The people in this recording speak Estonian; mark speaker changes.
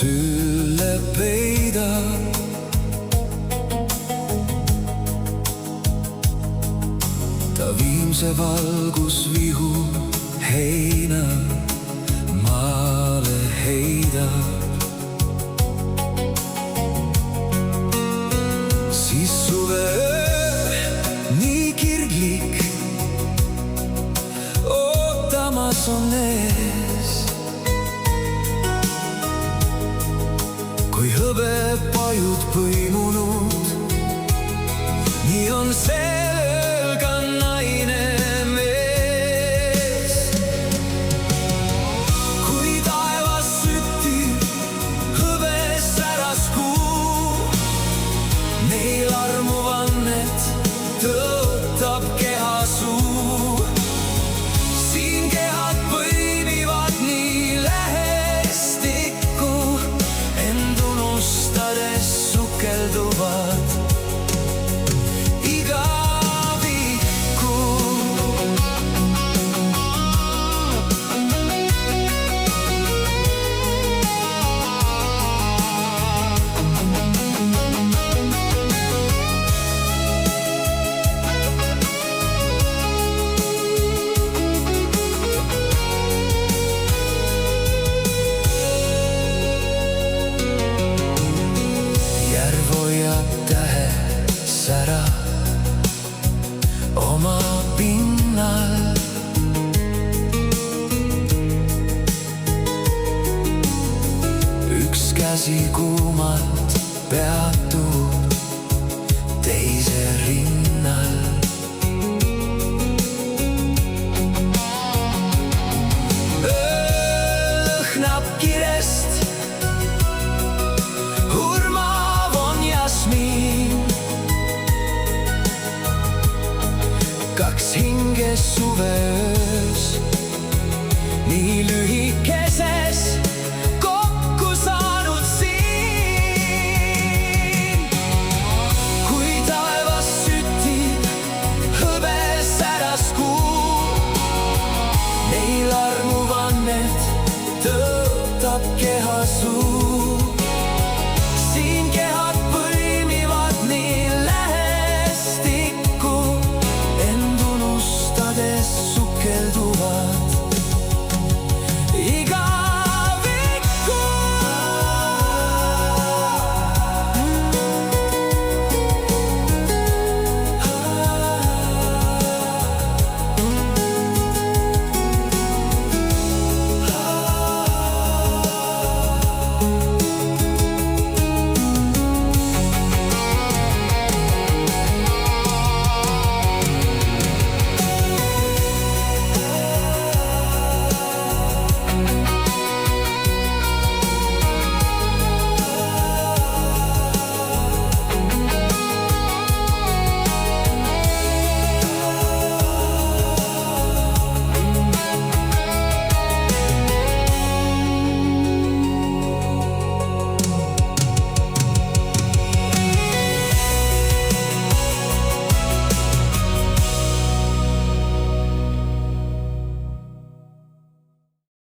Speaker 1: sülle peidab. Ta viimse valgusvihu heina maale heidab. Siis suveöö nii kirglik ootamas on ees. Kui hõbepajud põimunud, nii on sellel ka naine mees. Kui taevas süttib hõbesäras kuu, neil armuvannet tõotab kehasuu. Siin kehad põimivad nii lähestikku, end unustades sukelduvad igavikku. Sära oma pinnal. Üks käsi kuumalt peatub teise rinnal. Lõhnab kirest, hurmav on jasmiin. Kaks hinge suveöös, nii lühikeses kokku saanud siin. Kui taevas süttib hõbesäras kuu, neil armuvannet tõotab kehasuu.